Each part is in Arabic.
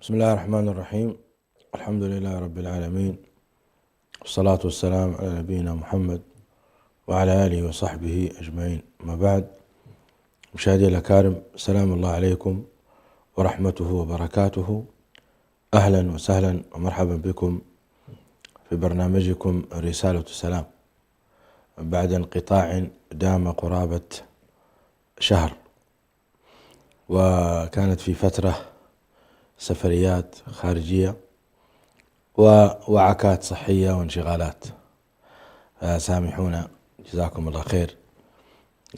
بسم الله الرحمن الرحيم. الحمد لله رب العالمين، والصلاة والسلام على نبينا محمد وعلى آله وصحبه أجمعين. ما بعد، مشاهدي الأكارم، سلام الله عليكم ورحمته وبركاته. أهلا وسهلا ومرحبا بكم في برنامجكم رسالة سلام بعد انقطاع دام قرابة شهر، وكانت في فترة سفريات خارجية ووعكات صحية وانشغالات، سامحونا جزاكم الله خير.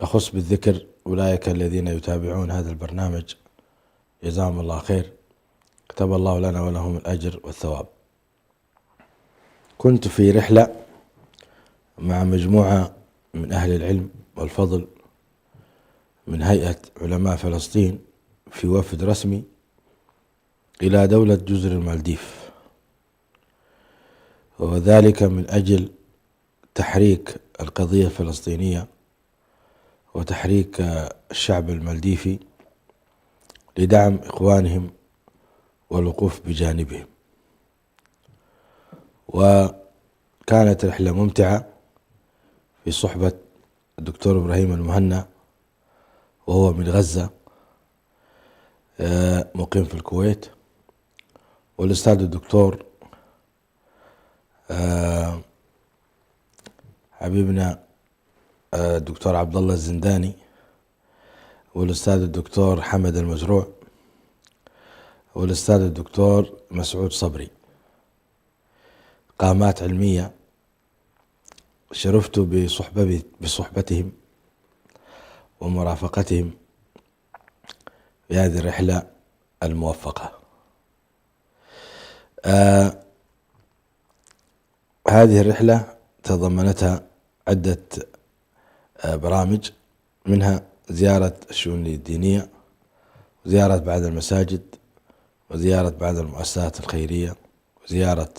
أخص بالذكر أولئك الذين يتابعون هذا البرنامج، جزاهم الله خير، كتب الله لنا ولهم الأجر والثواب. كنت في رحلة مع مجموعة من أهل العلم والفضل من هيئة علماء فلسطين في وفد رسمي إلى دولة جزر المالديف، وذلك من أجل تحريك القضية الفلسطينية وتحريك الشعب المالديفي لدعم إخوانهم والوقوف بجانبهم. وكانت رحلة ممتعة في صحبة الدكتور إبراهيم المهنا، وهو من غزة مقيم في الكويت، والأستاذ الدكتور حبيبنا الدكتور عبد الله الزنداني، والأستاذ الدكتور حمد المزروع، والأستاذ الدكتور مسعود صبري، قامات علمية. شرفت بصحبتهم ومرافقتهم في هذه الرحلة الموفقة. هذه الرحلة تضمنتها عدة برامج، منها زيارة الشؤون الدينية، وزيارة بعض المساجد، وزيارة بعض المؤسسات الخيرية، وزيارة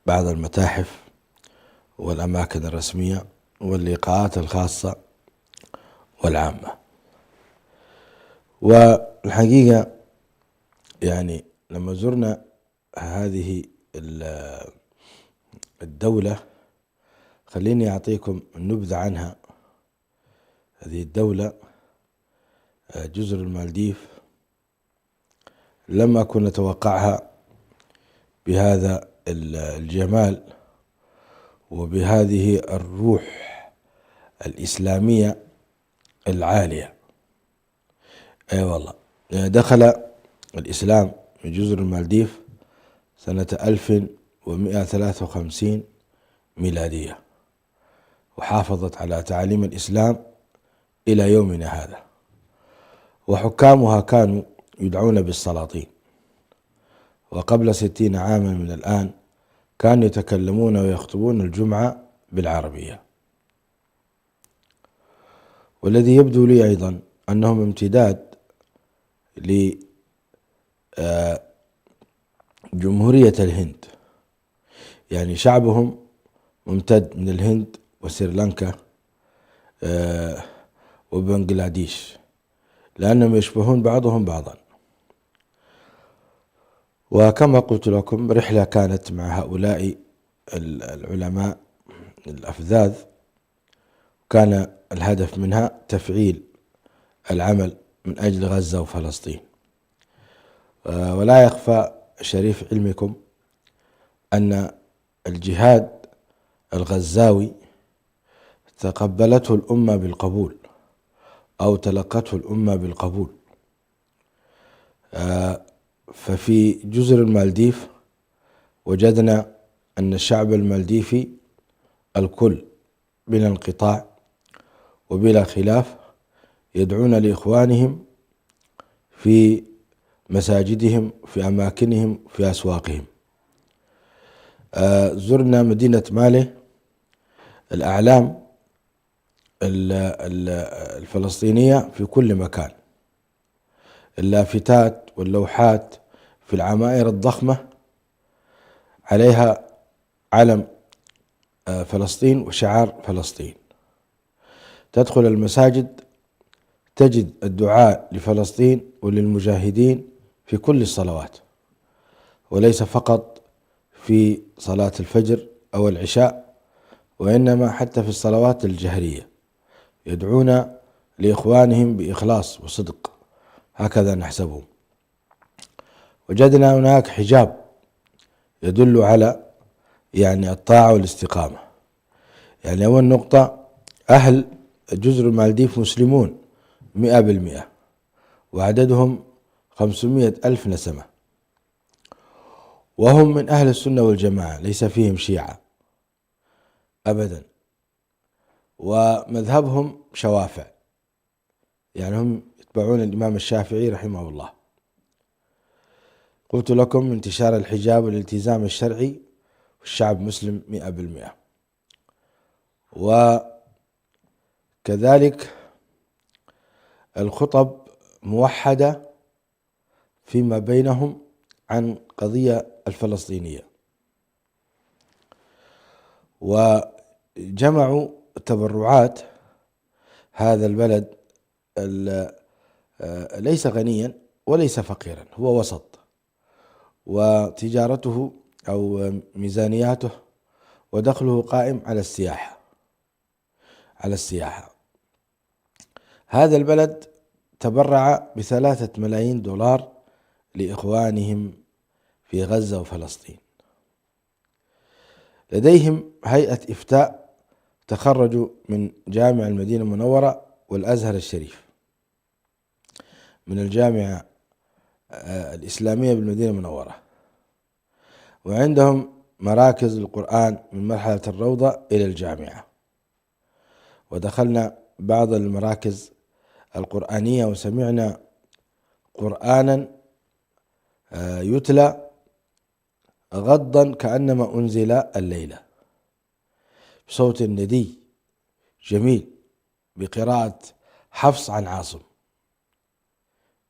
بعض المتاحف والأماكن الرسمية، واللقاءات الخاصة والعامة. والحقيقة يعني لما زرنا هذه الدولة، خليني أعطيكم النبذة عنها. هذه الدولة جزر المالديف لم أكن أتوقعها بهذا الجمال وبهذه الروح الإسلامية العالية. أي والله، دخل الإسلام من جزر المالديف سنة 1153 ميلادية، وحافظت على تعاليم الإسلام إلى يومنا هذا، وحكامها كانوا يدعون بالسلاطين. وقبل 60 عاما من الآن كانوا يتكلمون ويخطبون الجمعة بالعربية. والذي يبدو لي أيضا أنهم امتداد لجمهورية الهند، يعني شعبهم ممتد من الهند وسريلانكا وبنغلاديش، لأنهم يشبهون بعضهم بعضا. وكما قلت لكم، رحلة كانت مع هؤلاء العلماء الأفذاذ، كان الهدف منها تفعيل العمل من أجل غزة وفلسطين. ولا يخفى شريف علمكم أن الجهاد الغزاوي تقبلته الأمة بالقبول، أو تلقته الأمة بالقبول. ففي جزر المالديف وجدنا أن الشعب المالديفي الكل بلا انقطاع وبلا خلاف يدعون لإخوانهم في مساجدهم، في أماكنهم، في أسواقهم. زرنا مدينة ماله، الأعلام الفلسطينية في كل مكان، اللافتات واللوحات في العمائر الضخمة عليها علم فلسطين وشعار فلسطين. تدخل المساجد تجد الدعاء لفلسطين وللمجاهدين في كل الصلوات، وليس فقط في صلاة الفجر أو العشاء، وإنما حتى في الصلوات الجهرية يدعون لإخوانهم بإخلاص وصدق، هكذا نحسبهم. وجدنا هناك حجاب يدل على الطاعة والاستقامة. أول نقطة، أهل جزر المالديف مسلمون 100%، وعددهم 500 ألف نسمة، وهم من أهل السنة والجماعة، ليس فيهم شيعة أبدا، ومذهبهم شوافع، هم يتبعون الإمام الشافعي رحمه الله. قلت لكم انتشار الحجاب والالتزام الشرعي والشعب مسلم 100%. وكذلك الخطب موحدة فيما بينهم عن قضية الفلسطينية، وجمعوا تبرعات. هذا البلد ليس غنيا وليس فقيرا، هو وسط، وتجارته أو ميزانياته ودخله قائم على السياحة. هذا البلد تبرع ب3 ملايين دولار لإخوانهم في غزة وفلسطين. لديهم هيئة إفتاء تخرجوا من جامع المدينة المنورة والأزهر الشريف، من الجامعة الإسلامية بالمدينة المنورة، وعندهم مراكز القرآن من مرحلة الروضة إلى الجامعة. ودخلنا بعض المراكز القرآنية وسمعنا قرآنا يتلى غضا كأنما أنزل الليلة بصوت ندي جميل بقراءة حفص عن عاصم.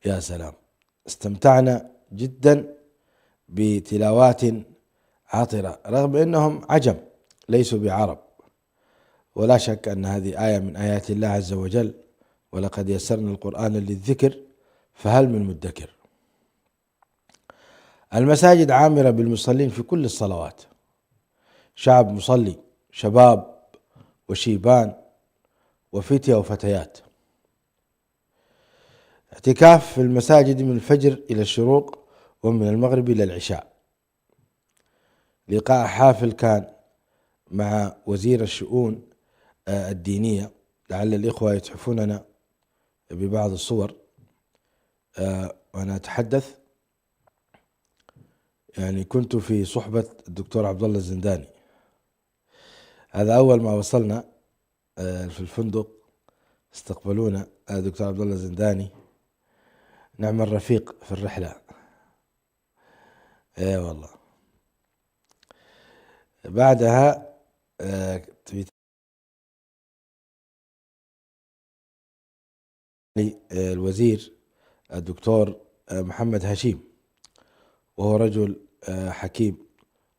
يا سلام، استمتعنا جدا بتلاوات عطرة، رغم أنهم عجم ليسوا بعرب، ولا شك أن هذه آية من آيات الله عز وجل: ولقد يسرنا القرآن للذكر فهل من مدكر. المساجد عامرة بالمصلين في كل الصلوات، شعب مصلي، شباب وشيبان وفتية وفتيات. اعتكاف في المساجد من الفجر إلى الشروق ومن المغرب إلى العشاء. لقاء حافل كان مع وزير الشؤون الدينية، لعل الإخوة يتحفوننا ببعض الصور وأنا أتحدث. كنت في صحبة الدكتور عبد الله الزنداني. هذا أول ما وصلنا في الفندق استقبلونا الدكتور عبد الله الزنداني، نعم الرفيق في الرحلة. والله. بعدها الوزير الدكتور محمد هشيم، وهو رجل حكيم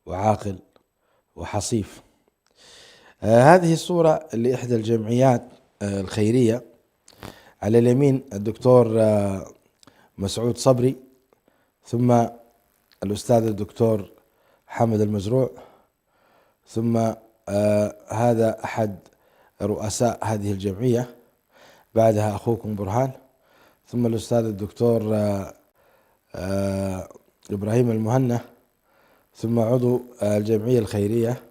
وعاقل وحصيف. هذه الصورة لإحدى الجمعيات الخيرية. على اليمين الدكتور مسعود صبري، ثم الأستاذ الدكتور حمد المزروع، ثم هذا أحد رؤساء هذه الجمعية، بعدها أخوكم برهان، ثم الأستاذ الدكتور إبراهيم المهنا، ثم عضو الجمعية الخيرية،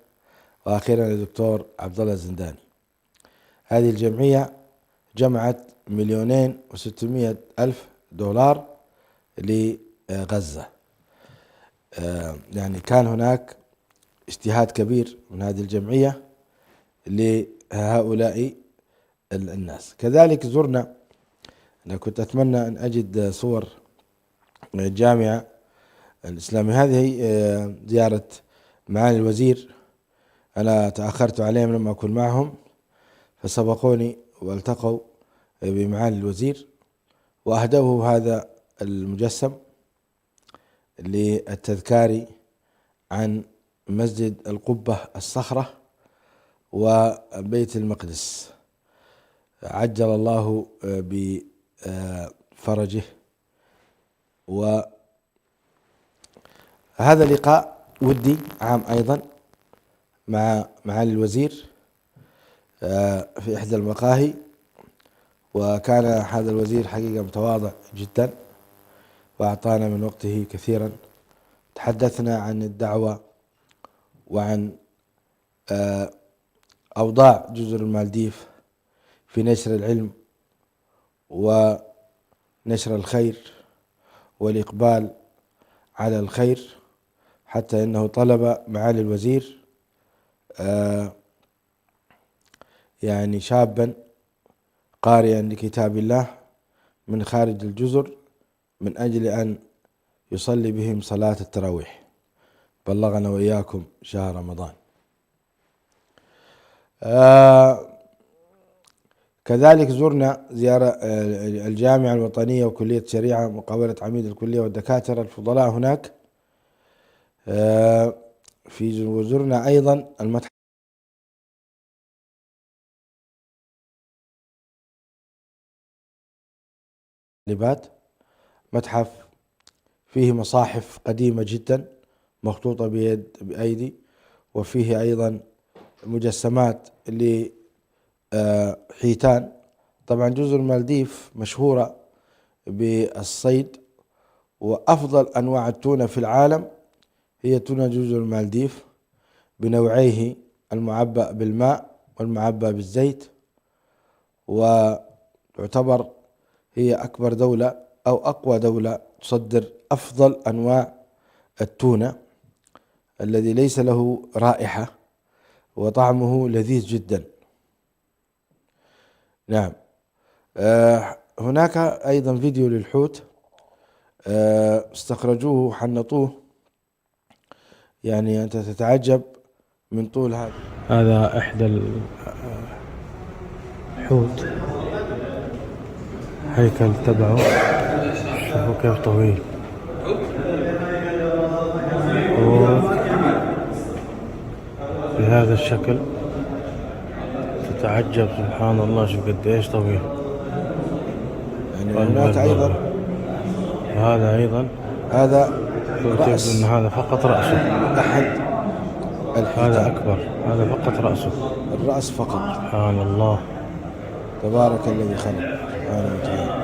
وأخيرا الدكتور عبد الله الزنداني. هذه الجمعية جمعت 2,600,000 دولار لغزة. كان هناك اجتهاد كبير من هذه الجمعية لهؤلاء الناس. كذلك زرنا، أنا كنت أتمنى أن أجد صور الجامعة الإسلامية. هذه زيارة معالي الوزير، أنا تأخرت عليهم لما أكون معهم، فسبقوني والتقوا بمعالي الوزير وأهدوه هذا المجسم للتذكار عن مسجد القبة الصخرة وبيت المقدس. عجل الله بفرجه هذا لقاء ودي عام أيضا مع معالي الوزير في إحدى المقاهي، وكان هذا الوزير حقيقة متواضع جدا وأعطانا من وقته كثيرا. تحدثنا عن الدعوة وعن أوضاع جزر المالديف في نشر العلم ونشر الخير والإقبال على الخير، حتى إنه طلب معالي الوزير يعني شابا قارئا لكتاب الله من خارج الجزر من أجل أن يصلي بهم صلاة التراويح. بلغنا وإياكم شهر رمضان. كذلك زرنا زيارة الجامعة الوطنية وكلية الشريعة مقابلة عميد الكلية والدكاترة الفضلاء هناك. وزرنا أيضا المتحف متحف فيه مصاحف قديمة جدا مخطوطة بأيدي، وفيه أيضا مجسمات لحيتان. طبعا جزر المالديف مشهورة بالصيد، وأفضل أنواع التونة في العالم هي تونة جزر المالديف بنوعيه المعبأ بالماء والمعبأ بالزيت، وتعتبر هي أكبر دولة أو أقوى دولة تصدر أفضل أنواع التونة الذي ليس له رائحة وطعمه لذيذ جدا. نعم. هناك أيضا فيديو للحوت استخرجوه وحنطوه، يعني أنت تتعجب من طول هذا إحدى الحوت هيكل تبعه، شوفوا كيف طويل بهذا الشكل، تتعجب سبحان الله شوف قد ايش طويل. يعني هناك ايضا هذا رأس، إن هذا فقط رأسه أحد الحيتان، هذا أكبر، هذا فقط رأسه، الرأس فقط. سبحان الله، تبارك الذي خلق سبحانه وتعالى.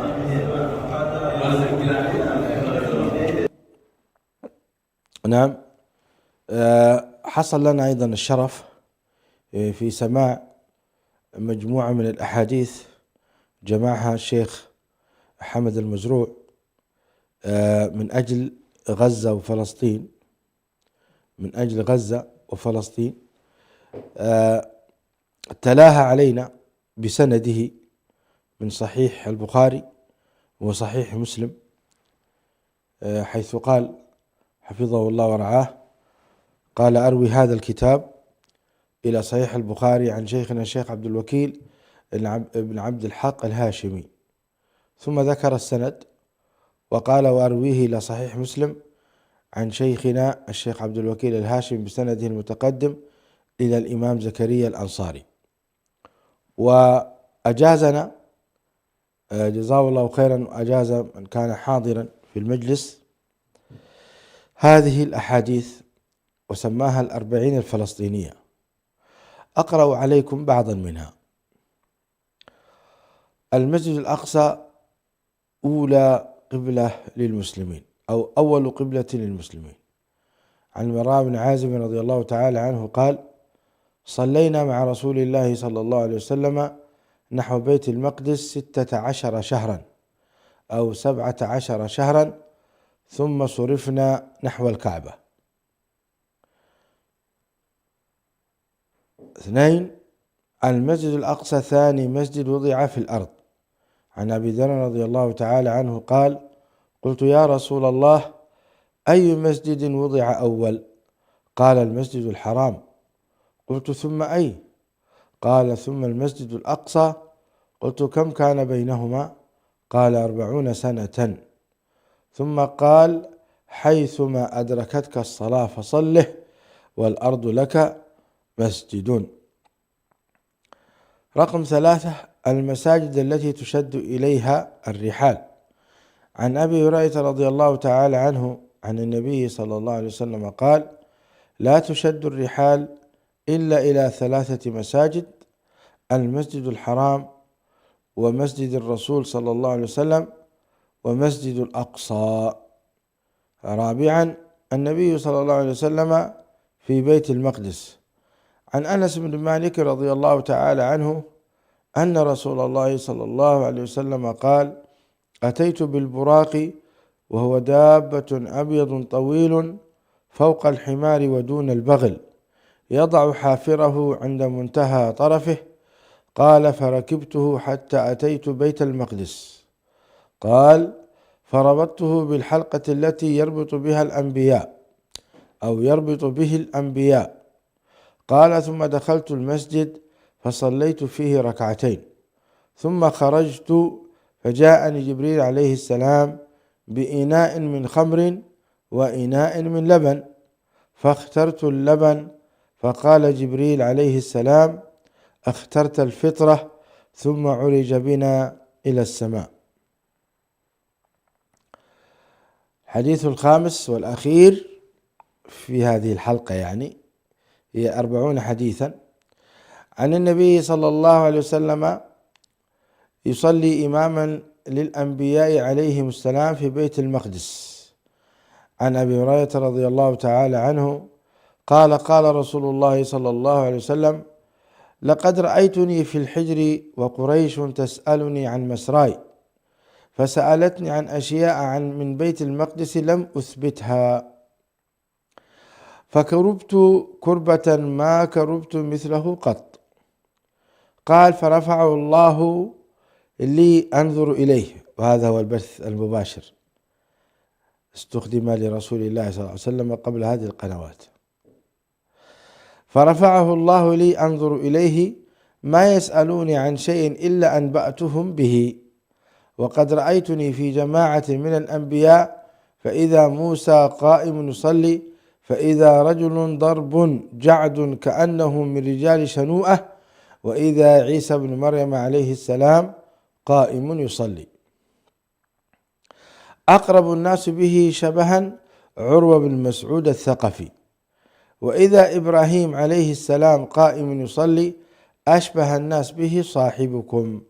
نعم. حصل لنا أيضا الشرف في سماع مجموعة من الأحاديث جمعها الشيخ حمد المزروع من أجل غزة وفلسطين، من أجل غزة وفلسطين. تلاها علينا بسنده من صحيح البخاري وصحيح مسلم، حيث قال حفظه الله ورعاه، قال: أروي هذا الكتاب إلى صحيح البخاري عن شيخنا الشيخ عبد الوكيل بن عبد الحق الهاشمي، ثم ذكر السند وقال: وأرويه إلى صحيح مسلم عن شيخنا الشيخ عبد الوكيل الهاشمي بسنده المتقدم إلى الإمام زكريا الأنصاري. وأجازنا جزاه الله خيرا، وأجاز من كان حاضرا في المجلس هذه الأحاديث وسماها الأربعين الفلسطينية. أقرأ عليكم بعضا منها. المسجد الأقصى أولى قبلة للمسلمين أو أول قبلة للمسلمين. عن البراء بن عازب رضي الله تعالى عنه قال: صلينا مع رسول الله صلى الله عليه وسلم نحو بيت المقدس 16 شهرا أو 17 شهرا، ثم صرفنا نحو الكعبة. 2. المسجد الأقصى ثاني مسجد وضع في الأرض. عن أبي ذر رضي الله تعالى عنه قال: قلت يا رسول الله أي مسجد وضع أول؟ قال: المسجد الحرام. قلت: ثم أي؟ قال: ثم المسجد الأقصى. قلت: كم كان بينهما؟ قال: 40 سنة. ثم قال: حيثما أدركتك الصلاة فصله، والأرض لك مسجد. رقم 3. المساجد التي تشد إليها الرحال. عن أبي هريرة رضي الله تعالى عنه عن النبي صلى الله عليه وسلم قال: لا تشد الرحال إلا إلى 3 مساجد: المسجد الحرام، ومسجد الرسول صلى الله عليه وسلم، ومسجد الأقصى. رابعا، النبي صلى الله عليه وسلم في بيت المقدس. عن أنس بن مالك رضي الله تعالى عنه أن رسول الله صلى الله عليه وسلم قال: أتيت بالبراق وهو دابة أبيض طويل فوق الحمار ودون البغل، يضع حافره عند منتهى طرفه. قال: فركبته حتى أتيت بيت المقدس. قال: فربطته بالحلقة التي يربط بها الأنبياء أو يربط به الأنبياء. قال: ثم دخلت المسجد فصليت فيه 2 ثم خرجت فجاءني جبريل عليه السلام بإناء من خمر وإناء من لبن، فاخترت اللبن، فقال جبريل عليه السلام: اخترت الفطرة. ثم عرج بنا إلى السماء. الحديث الخامس والأخير في هذه الحلقة، يعني هي 40 حديثا، عن النبي صلى الله عليه وسلم يصلي إماما للأنبياء عليهم السلام في بيت المقدس. عن أبي هريرة رضي الله تعالى عنه قال: قال رسول الله صلى الله عليه وسلم: لقد رأيتني في الحجر وقريش تسألني عن مسراي، فسألتني عن أشياء من بيت المقدس لم أثبتها، فكربت كربة ما كربت مثله قط. قال: فرفعه الله لي أنظر إليه. وهذا هو البث المباشر، استخدم لرسول الله صلى الله عليه وسلم قبل هذه القنوات. فرفعه الله لي أنظر إليه، ما يسألوني عن شيء إلا أنبأتهم به. وقد رأيتني في جماعة من الأنبياء، فإذا موسى قائم يصلي، فإذا رجل ضرب جعد كأنه من رجال شنوءة، وإذا عيسى بن مريم عليه السلام قائم يصلي. أقرب الناس به شبها عروة بن مسعود الثقفي، وإذا إبراهيم عليه السلام قائم يصلي، أشبه الناس به صاحبكم،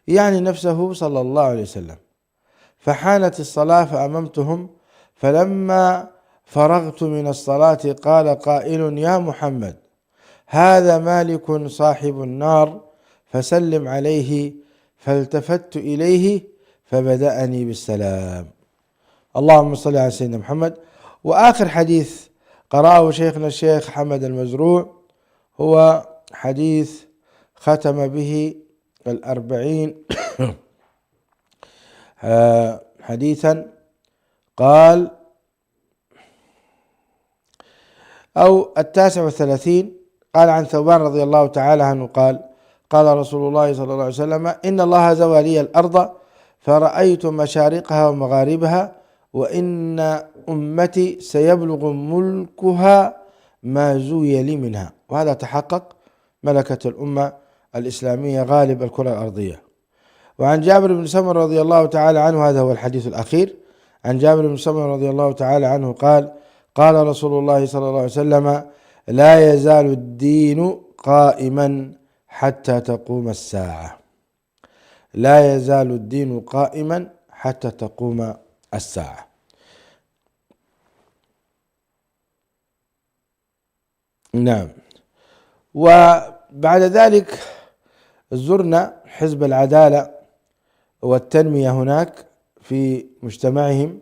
يعني نفسه صلى الله عليه وسلم. فحانت الصلاة فأممتهم، فلما فرغت من الصلاة قال قائل: يا محمد، هذا مالك صاحب النار، فسلم عليه. فالتفت إليه فبدأني بالسلام. اللهم صل على سيدنا محمد. وآخر حديث قرأه شيخنا الشيخ حمد المزروع هو حديث ختم به 40 حديثا. قال: أو 39. قال عن ثوبان رضي الله تعالى عنه قال: قال رسول الله صلى الله عليه وسلم: إن الله زوى لي الأرض فرأيت مشارقها ومغاربها، وإن أمتي سيبلغ ملكها ما زوي لي منها. وهذا تحقق، ملكة الأمة الإسلامية غالب الكرة الأرضية. وعن جابر بن سمر رضي الله تعالى عنه، هذا هو الحديث الأخير، عن جابر بن سمر رضي الله تعالى عنه قال: قال رسول الله صلى الله عليه وسلم: لا يزال الدين قائما حتى تقوم الساعة. لا يزال الدين قائما حتى تقوم الساعة. نعم. وبعد ذلك زرنا حزب العدالة والتنمية هناك في مجتمعهم،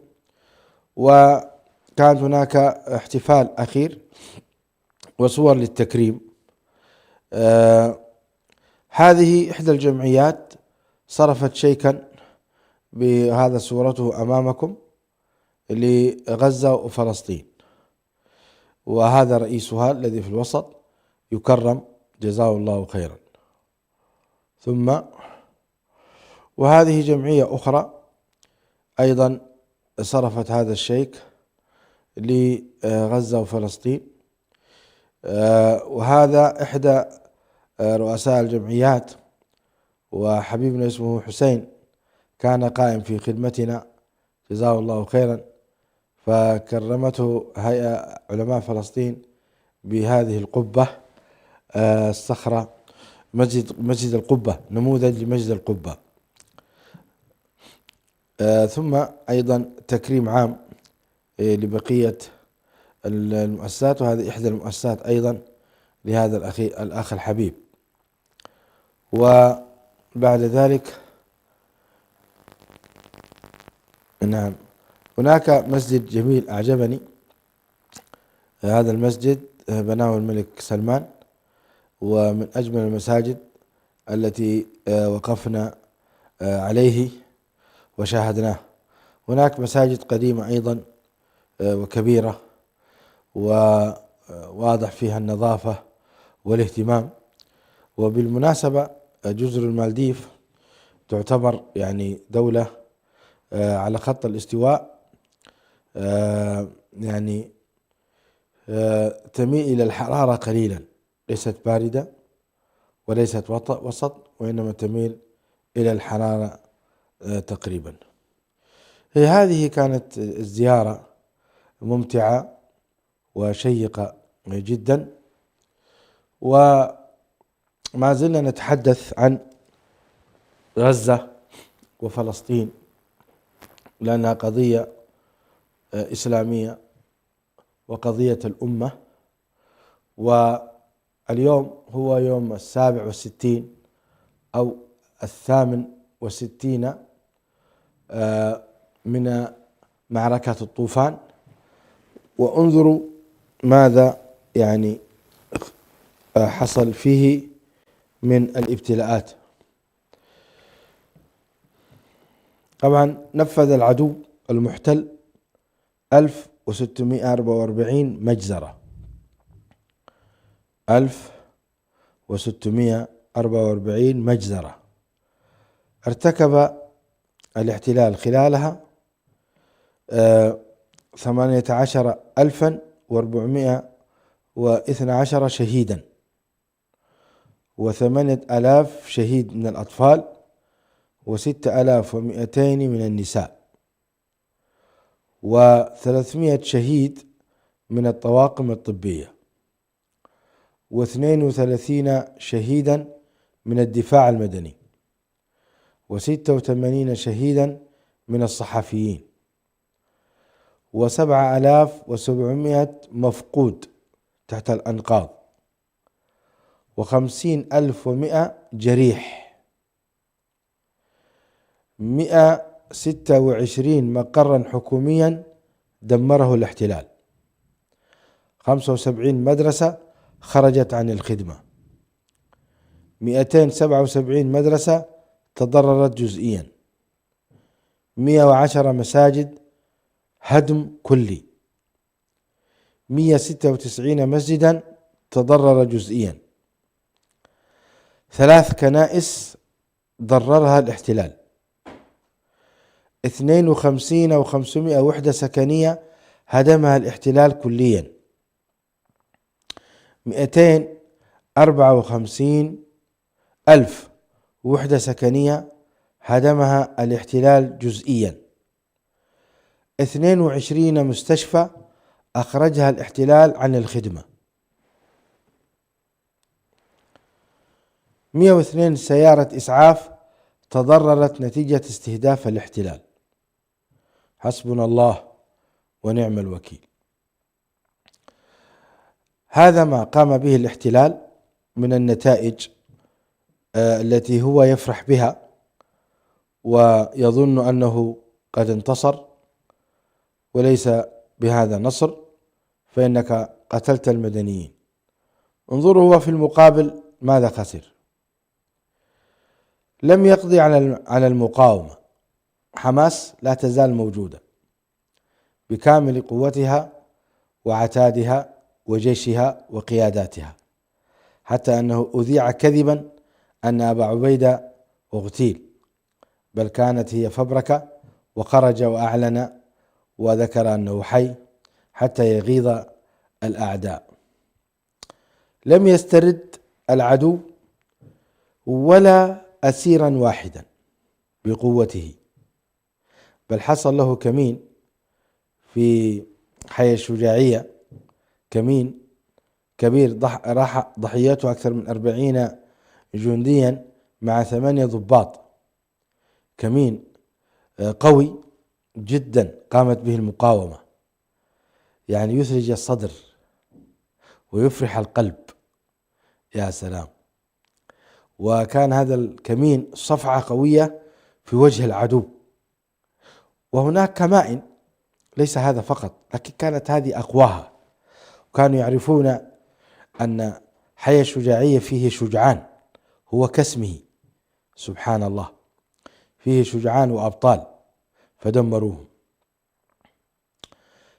وكانت هناك احتفال أخير وصور للتكريم. هذه إحدى الجمعيات صرفت شيكا بهذا صورته أمامكم لغزة وفلسطين، وهذا رئيسها الذي في الوسط يكرم جزاه الله خيرا. ثم وهذه جمعية أخرى أيضا صرفت هذا الشيك لغزة وفلسطين، وهذا إحدى رؤساء الجمعيات، وحبيبنا اسمه حسين، كان قائم في خدمتنا جزاه الله خيرا، فكرمته هيئة علماء فلسطين بهذه القبة، الصخرة، مسجد القبة، نموذج لمسجد القبة. ثم أيضا تكريم عام لبقية المؤسسات، وهذه إحدى المؤسسات أيضا لهذا الأخ الحبيب. وبعد ذلك نعم، هناك مسجد جميل أعجبني، هذا المسجد بناه الملك سلمان، ومن أجمل المساجد التي وقفنا عليه وشاهدناه. هناك مساجد قديمة أيضا وكبيرة وواضح فيها النظافة والاهتمام. وبالمناسبة جزر المالديف تعتبر يعني دولة على خط الاستواء، يعني تميل إلى الحرارة قليلا، ليست باردة وليست وسط، وإنما تميل إلى الحرارة تقريبا. هذه كانت الزيارة ممتعة وشيقة جدا، وما زلنا نتحدث عن غزة وفلسطين لأنها قضية إسلامية وقضية الأمة. واليوم هو يوم 67 أو 68 من معركة الطوفان، وانظروا ماذا يعني حصل فيه من الابتلاءات. طبعا نفذ العدو المحتل 1644 مجزرة، 1644 مجزرة ارتكب الاحتلال خلالها 18,412 شهيدا، و8,000 شهيد من الأطفال، و6,200 من النساء، و300 شهيد من الطواقم الطبية، و32 شهيدا من الدفاع المدني، و86 شهيدا من الصحفيين، و7,700 مفقود تحت الأنقاض، و50,100 جريح، 126 مقرا حكوميا دمره الاحتلال، 75 مدرسة خرجت عن الخدمة، 277 مدرسة تضررت جزئيا، 110 مساجد هدم كلي، 196 مسجدا تضرر جزئيا، 3 كنائس ضررها الاحتلال، 52,500 وحدة سكنية هدمها الاحتلال كليا، 254,000 وحدة سكنية هدمها الاحتلال جزئيا، 22 مستشفى أخرجها الاحتلال عن الخدمة، 102 سيارة إسعاف تضررت نتيجة استهداف الاحتلال. حسبنا الله ونعم الوكيل. هذا ما قام به الاحتلال من النتائج التي هو يفرح بها ويظن أنه قد انتصر، وليس بهذا نصر، فإنك قتلت المدنيين. انظروا هو في المقابل ماذا خسر. لم يقضي على المقاومة. حماس لا تزال موجودة بكامل قوتها وعتادها وجيشها وقياداتها، حتى أنه أذيع كذبا أن أبا عبيدة اغتيل، بل كانت هي فبركة، وخرج وأعلن وذكر أنه حي حتى يغيظ الأعداء. لم يسترد العدو ولا أسيرا واحدا بقوته، بل حصل له كمين في حي الشجاعية كمين كبير راح ضحيته أكثر من 40 جنديا مع 8 ضباط. كمين قوي جدا قامت به المقاومة، يعني يثلج الصدر ويفرح القلب. يا سلام. وكان هذا الكمين صفعة قوية في وجه العدو. وهناك كمائن ليس هذا فقط، لكن كانت هذه أقواها، وكانوا يعرفون أن حي الشجاعية فيه شجعان، هو كاسمه سبحان الله، فيه شجعان وأبطال فدمروهم.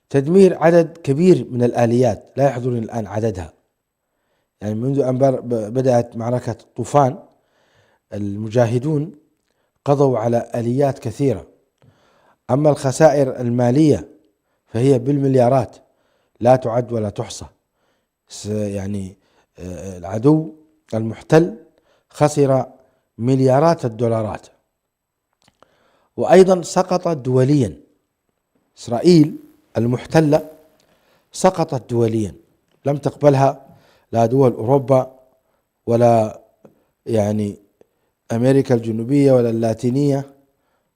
تدمير عدد كبير من الآليات لا يحضرني الآن عددها، يعني منذ أن بدأت معركة الطوفان المجاهدون قضوا على آليات كثيرة. أما الخسائر المالية فهي بالمليارات لا تعد ولا تحصى. يعني العدو المحتل خسر مليارات الدولارات. وأيضا سقطت دوليا، إسرائيل المحتلة سقطت دوليا، لم تقبلها لا دول أوروبا ولا يعني أمريكا الجنوبية ولا اللاتينية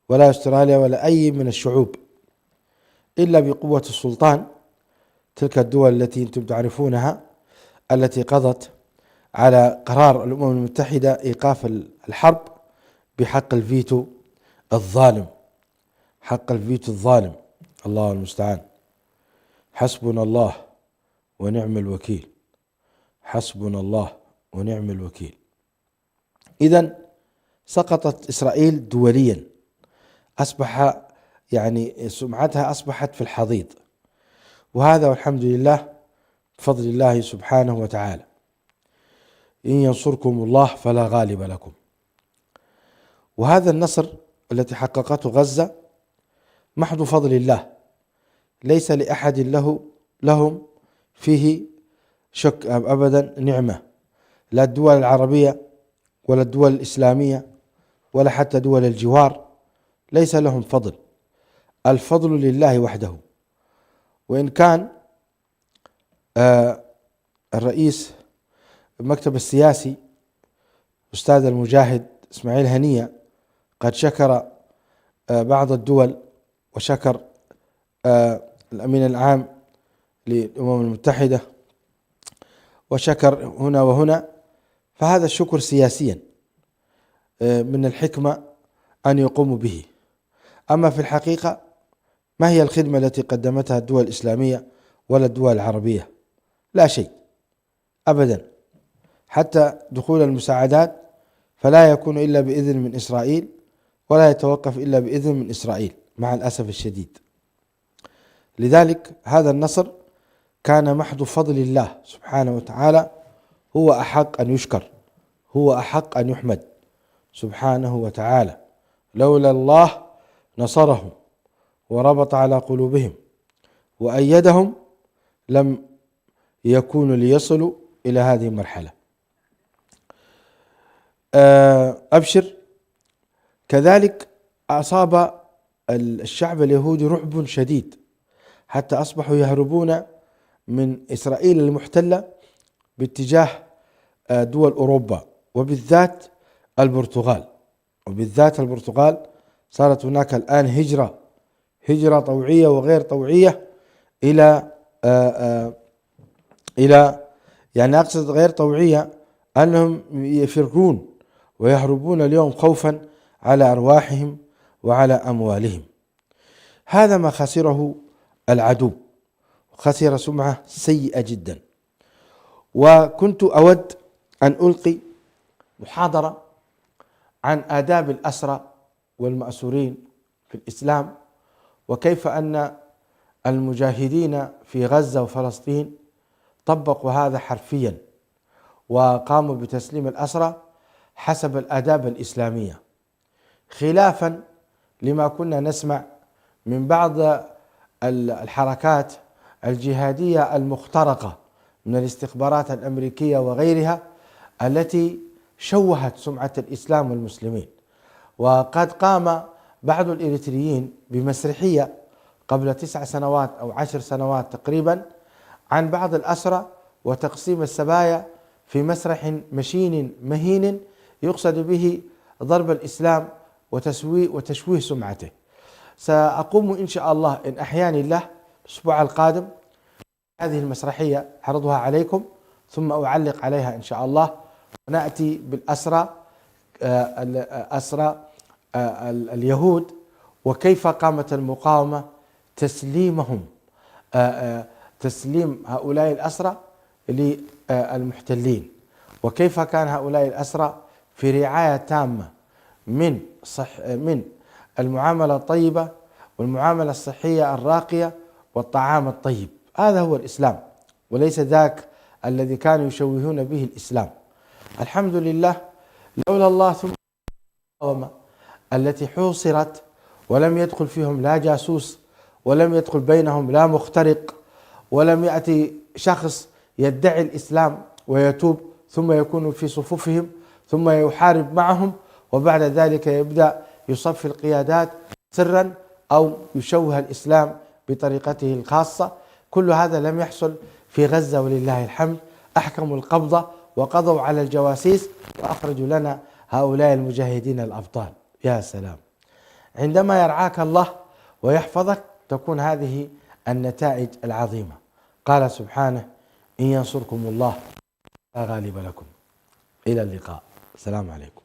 ولا أستراليا ولا أي من الشعوب، إلا بقوة السلطان، تلك الدول التي أنتم تعرفونها التي قضت على قرار الأمم المتحدة إيقاف الحرب بحق الفيتو الظالم، حق الفيتو الظالم. الله المستعان. حسبنا الله ونعم الوكيل، حسبنا الله ونعم الوكيل. إذن سقطت إسرائيل دوليا، أصبح يعني سمعتها أصبحت في الحضيض، وهذا والحمد لله بفضل الله سبحانه وتعالى. إن ينصركم الله فلا غالب لكم. وهذا النصر التي حققته غزة محض فضل الله، ليس لأحد لهم فيه شك أبدا نعمة، لا الدول العربية ولا الدول الإسلامية ولا حتى دول الجوار ليس لهم فضل، الفضل لله وحده. وإن كان الرئيس المكتب السياسي أستاذ المجاهد إسماعيل هنية قد شكر بعض الدول وشكر الأمين العام للأمم المتحدة وشكر هنا وهنا، فهذا الشكر سياسيا من الحكمة أن يقوموا به. أما في الحقيقة ما هي الخدمة التي قدمتها الدول الإسلامية ولا الدول العربية؟ لا شيء أبدا. حتى دخول المساعدات فلا يكون إلا بإذن من إسرائيل، ولا يتوقف إلا بإذن من إسرائيل مع الأسف الشديد. لذلك هذا النصر كان محض فضل الله سبحانه وتعالى، هو أحق أن يشكر، هو أحق أن يحمد سبحانه وتعالى. لولا الله نصرهم وربط على قلوبهم وأيدهم لم يكونوا ليصلوا إلى هذه المرحلة. أبشر. كذلك أصاب الشعب اليهودي رعب شديد، حتى أصبحوا يهربون من إسرائيل المحتلة باتجاه دول أوروبا، وبالذات البرتغال. صارت هناك الآن هجرة طوعية وغير طوعية إلى يعني أقصد غير طوعية أنهم يفرون ويهربون اليوم خوفا على أرواحهم وعلى أموالهم. هذا ما خسره العدو، خسر سمعة سيئة جدا. وكنت أود أن ألقي محاضرة عن آداب الأسرى والمأسورين في الإسلام، وكيف أن المجاهدين في غزة وفلسطين طبقوا هذا حرفيا، وقاموا بتسليم الأسرى حسب الآداب الإسلامية، خلافا لما كنا نسمع من بعض الحركات الجهادية المخترقة من الاستخبارات الأمريكية وغيرها التي شوهت سمعة الإسلام والمسلمين. وقد قام بعض الإريتريين بمسرحية قبل 9 سنوات أو 10 سنوات تقريبا عن بعض الأسرى وتقسيم السبايا في مسرح مشين مهين يقصد به ضرب الإسلام وتشويه سمعته. سأقوم إن شاء الله إن أحياني الله الأسبوع القادم هذه المسرحية أعرضها عليكم، ثم أعلق عليها إن شاء الله، ونأتي بالأسرى أسرى اليهود وكيف قامت المقاومة تسليمهم تسليم هؤلاء الأسرى للمحتلين، وكيف كان هؤلاء الأسرى في رعاية تامة من المعاملة الطيبة والمعاملة الصحية الراقية والطعام الطيب. هذا هو الإسلام، وليس ذاك الذي كانوا يشوهون به الإسلام. الحمد لله، لولا الله ثم المقاومة التي حوصرت ولم يدخل فيهم لا جاسوس ولم يدخل بينهم لا مخترق، ولم يأتي شخص يدعي الإسلام ويتوب ثم يكون في صفوفهم ثم يحارب معهم وبعد ذلك يبدأ يصفي القيادات سرا أو يشوه الإسلام بطريقته الخاصة. كل هذا لم يحصل في غزة ولله الحمد. أحكموا القبضة وقضوا على الجواسيس وأخرجوا لنا هؤلاء المجاهدين الأبطال. يا سلام، عندما يرعاك الله ويحفظك تكون هذه النتائج العظيمة. قال سبحانه: إن ينصركم الله لا غالب لكم. إلى اللقاء، السلام عليكم.